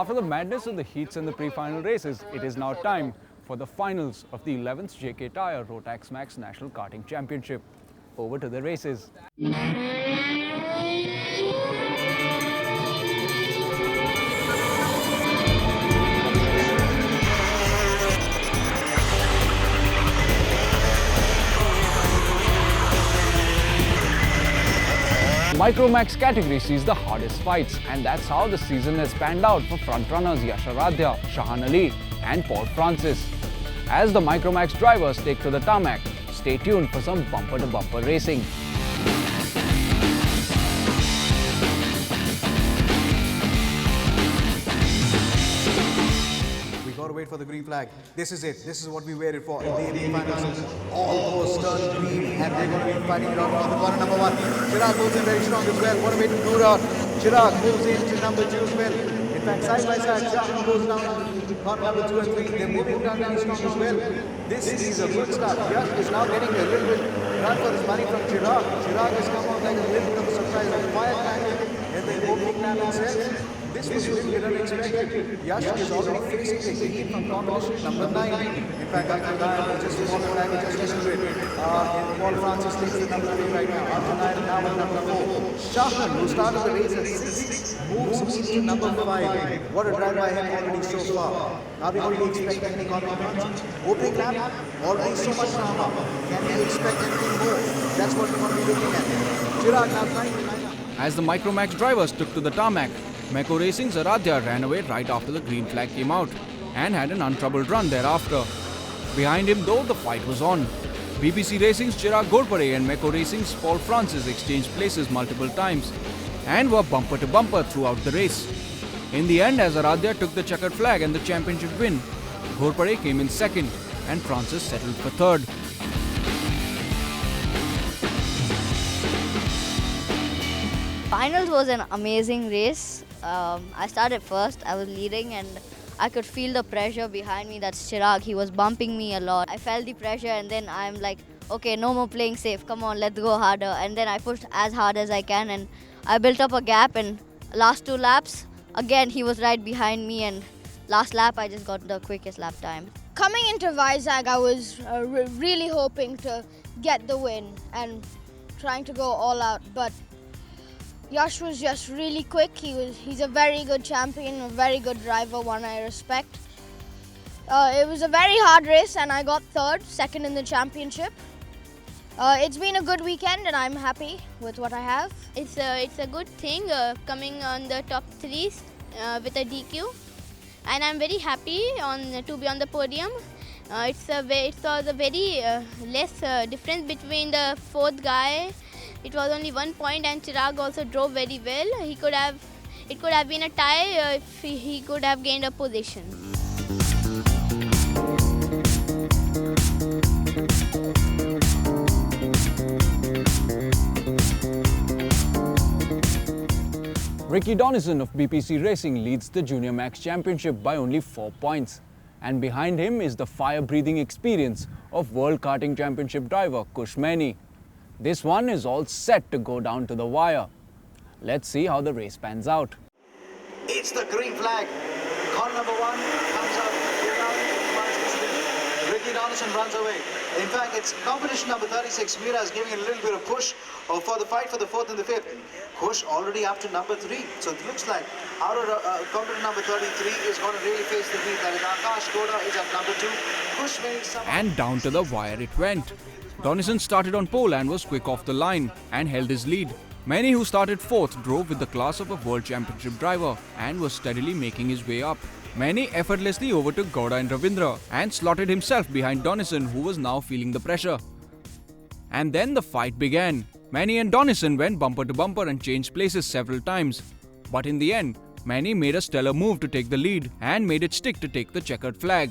After the madness of the heats and the pre-final races, it is now time for the finals of the 11th JK Tyre Rotax Max National Karting Championship. Over to the races. Micromax category sees the hardest fights, and that's how the season has panned out for frontrunners Yash Aradhya, Shahan Ali and Paul Francis. As the Micromax drivers take to the tarmac, stay tuned for some bumper-to-bumper racing. Gotta wait for the green flag. This is it. This is what we waited for in the finals. All those turn green and they're going to be fighting it out for the corner number one. Chirag moves in very strong as well. What a way to do out. Chirag moves into number two as well. In fact, side by side, Shahan goes down to corner number 2 and 3. They're moving down very strong as well. This is a good start. Yash is now getting a little bit run for his money from Chirag. Chirag has come out like a little bit of a surprise. A fire timing in the opening lap itself. This was a little bit unexpected. Yash is already facing the heat from competition number 9. In fact, after that, just one more time, just listen to it. Paul Francis takes the number 3 right now. After 9, now at number 4. Shahan, who started the race at 6, moves into number 5. What a drive by him already so far. Now we're going to expect any comment. Opening lap, already so much drama. Can we expect anything more? That's what we're going to be looking at. Chirag now trying to line up. As the Micromax drivers took to the tarmac, Meko Racing's Aradhya ran away right after the green flag came out and had an untroubled run thereafter. Behind him though, the fight was on. BBC Racing's Chirag Ghorpade and Meko Racing's Paul Francis exchanged places multiple times and were bumper to bumper throughout the race. In the end, as Aradhya took the checkered flag and the championship win, Ghorpade came in second and Francis settled for third. Finals was an amazing race. I started first, I was leading and I could feel the pressure behind me. That's Chirag, he was bumping me a lot. I felt the pressure and then I'm like, okay, no more playing safe, come on, let's go harder. And then I pushed as hard as I can and I built up a gap, and last 2 laps, again he was right behind me, and last lap I just got the quickest lap time. Coming into Vizag, I was really hoping to get the win and trying to go all out, but Yash was just really quick. He's a very good champion, a very good driver, one I respect. It was a very hard race and I got third, second in the championship. It's been a good weekend and I'm happy with what I have. It's a good thing coming on the top 3 with a DQ, and I'm very happy to be on the podium. It was a very less difference between the 4th guy. It was only 1 point, and Chirag also drove very well. It could have been a tie if he could have gained a position. Ricky Donison of BPC Racing leads the Junior Max Championship by only 4 points. And behind him is the fire-breathing experience of World Karting Championship driver Kush Maini. This one is all set to go down to the wire. Let's see how the race pans out. It's the green flag. Corner number 1 comes up. Ricky Donison runs away. In fact, it's competition number 36. Mira is giving a little bit of push for the fight for the 4th and the 5th. Kush already up to number 3. So it looks like out of competition number 33 is going to really face the heat. That is Akash Goda is at number 2. Kush made some... And down to the wire it went. Donison started on pole and was quick off the line and held his lead. Maini, who started 4th, drove with the class of a World Championship driver and was steadily making his way up. Maini effortlessly overtook Gowda and Ravindra and slotted himself behind Donison, who was now feeling the pressure. And then the fight began. Maini and Donison went bumper to bumper and changed places several times. But in the end, Maini made a stellar move to take the lead and made it stick to take the checkered flag.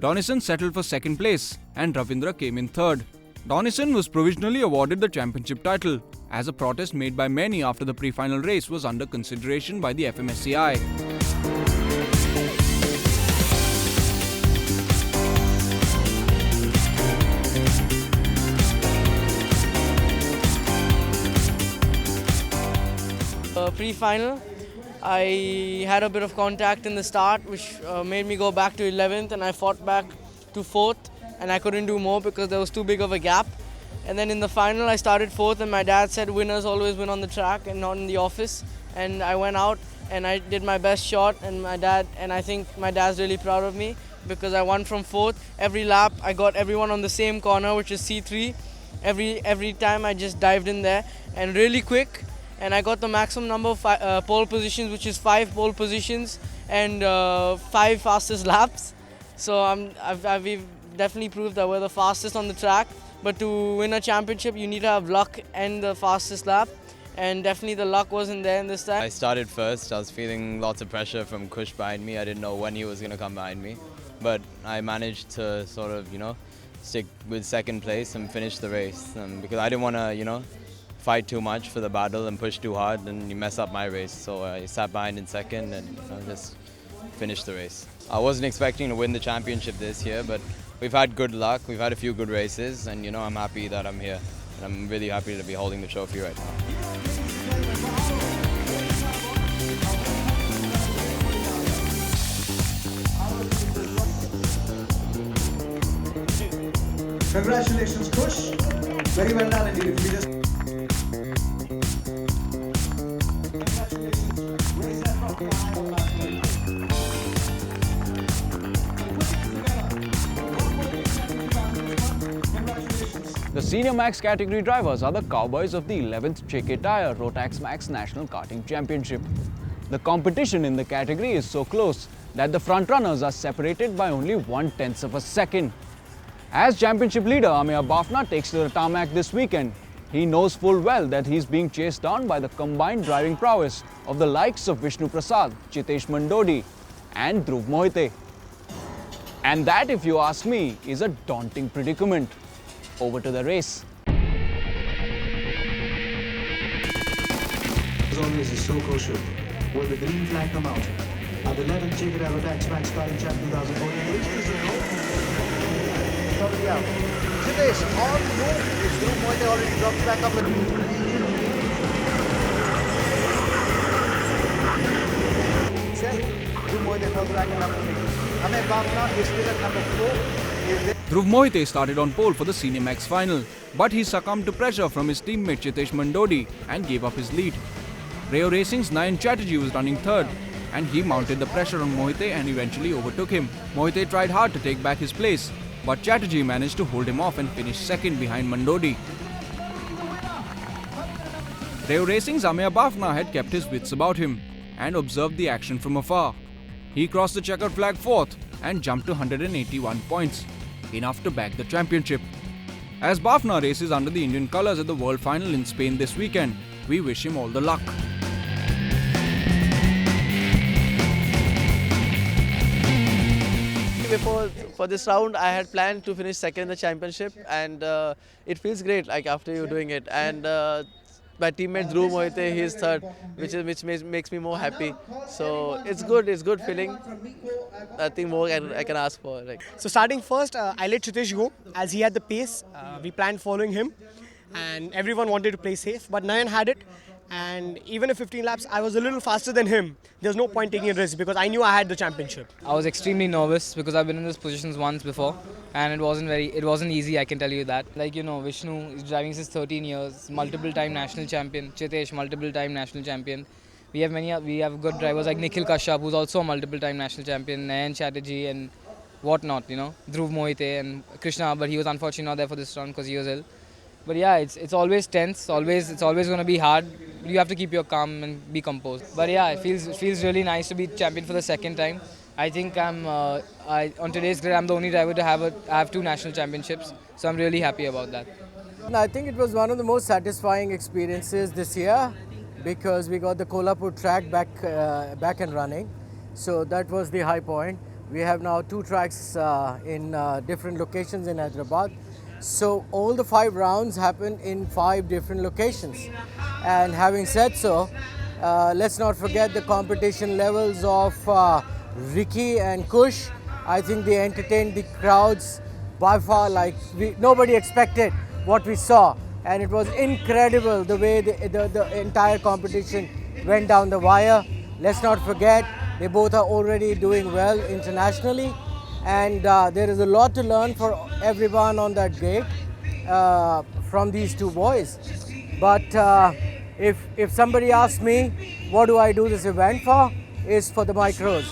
Donison settled for 2nd place and Ravindra came in 3rd. Donison was provisionally awarded the championship title, as a protest made by Maini after the pre-final race was under consideration by the FMSCI. Pre-final, I had a bit of contact in the start, which made me go back to 11th, and I fought back to 4th, and I couldn't do more because there was too big of a gap. And then in the final, I started 4th, and my dad said winners always win on the track and not in the office. And I went out and I did my best shot, and I think my dad's really proud of me because I won from 4th. Every lap, I got everyone on the same corner, which is C3. Every time I just dived in there and really quick, and I got the maximum number of pole positions, which is 5 pole positions and 5 fastest laps. So we've definitely proved that we're the fastest on the track. But to win a championship, you need to have luck and the fastest lap. And definitely the luck wasn't there in this time. I started first. I was feeling lots of pressure from Kush behind me. I didn't know when he was going to come behind me. But I managed to sort of, stick with second place and finish the race. Because I didn't want to, fight too much for the battle and push too hard and you mess up my race. So I sat behind in second and just finished the race. I wasn't expecting to win the championship this year, but we've had good luck. We've had a few good races and, I'm happy that I'm here. And I'm really happy to be holding the trophy right now. Congratulations, Kush. Very well done indeed. If you just The Senior Max category drivers are the cowboys of the 11th JK Tyre Rotax Max National Karting Championship. The competition in the category is so close that the frontrunners are separated by only 1/10 of a second. As championship leader Ameya Bafna takes to the tarmac this weekend, he knows full well that he's being chased down by the combined driving prowess of the likes of Vishnu Prasad, Chitesh Mandodi and Dhruv Mohite. And that, if you ask me, is a daunting predicament. Over to the race. as always is so crucial. Will the green flag come out? At the 11th JK Tyre Rotax Max Karting Champ 2014. Totally out. Chitesh on the move. Is Dhruv Mohite already dropped back up and Dhruv Mohite comes back in number 3. Ameya Bafna is still at number 4. Dhruv Mohite started on pole for the Senior Max final, but he succumbed to pressure from his teammate Chitesh Mandodi and gave up his lead. Rayo Racing's Nayan Chatterjee was running third, and he mounted the pressure on Mohite and eventually overtook him. Mohite tried hard to take back his place, but Chatterjee managed to hold him off and finish second behind Mandodi. Rayo Racing's Ameya Bafna had kept his wits about him and observed the action from afar. He crossed the checkered flag fourth and jumped to 181 points, enough to bag the championship. As Bafna races under the Indian colours at the World Final in Spain this weekend, we wish him all the luck. For this round, I had planned to finish second in the championship, and it feels great. Like after you doing it, and my teammate Dhruv Mohite, he is third, which makes me more happy. So it's good. It's good feeling. I think more I can ask for. Like. So starting first, I let Chitesh go as he had the pace. We planned following him, and everyone wanted to play safe. But Nayan had it, and even at 15 laps, I was a little faster than him. There's no point taking a risk because I knew I had the championship. I was extremely nervous because I've been in these positions once before, and it wasn't easy. I can tell you that. Like Vishnu is driving since 13 years, multiple-time national champion. Chitesh, multiple-time national champion. We have good drivers like Nikhil Kashyap, who's also a multiple-time national champion. Nayan Chatterjee and whatnot. Dhruv Mohite and Krishna, but he was unfortunately not there for this round because he was ill. But yeah, it's always tense. It's always going to be hard. You have to keep your calm and be composed. But yeah, it feels really nice to be champion for the second time. I think on today's grid, I'm the only driver to have 2 national championships. So I'm really happy about that. I think it was one of the most satisfying experiences this year because we got the Kolhapur track back and running. So that was the high point. We have now 2 tracks in different locations in Hyderabad. So all the 5 rounds happened in 5 different locations. And having said so, let's not forget the competition levels of Ricky and Kush. I think they entertained the crowds by far like nobody expected what we saw. And it was incredible the way the entire competition went down the wire. let's not forget they both are already doing well internationally, and there is a lot to learn for everyone on that gate from these two boys. But if somebody asks me, what do I do this event for? Is for the micros.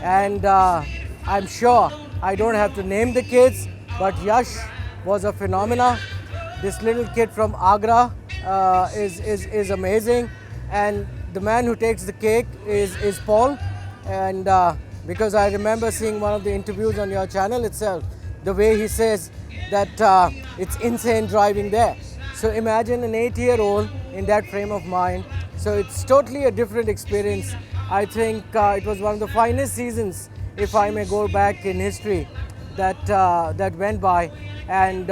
And I'm sure I don't have to name the kids, but Yash was a phenomena. This little kid from Agra is amazing, and the man who takes the cake is Paul. And because I remember seeing one of the interviews on your channel itself, the way he says that it's insane driving there. So imagine an 8-year-old in that frame of mind. So it's totally a different experience. I think it was one of the finest seasons, if I may go back in history, that went by. And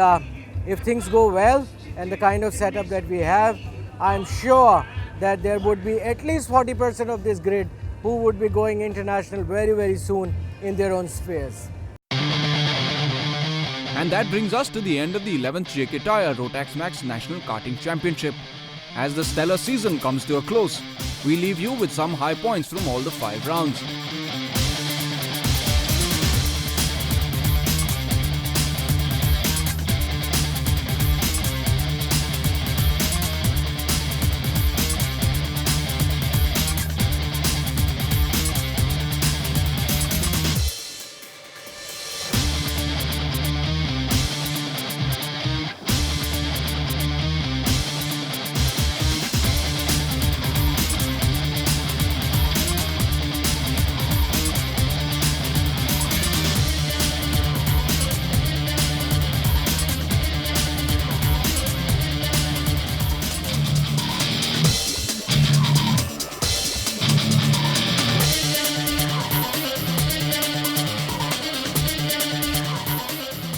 if things go well and the kind of setup that we have, I'm sure that there would be at least 40% of this grid who would be going international very, very soon in their own spheres. And that brings us to the end of the 11th JK Tyre Rotax Max National Karting Championship. As the stellar season comes to a close, we leave you with some high points from all the 5 rounds.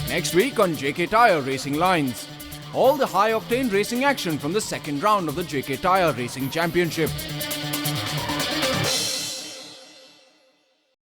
Next week on JK Tyre Racing Lines, all the high-octane racing action from the second round of the JK Tyre Racing Championship.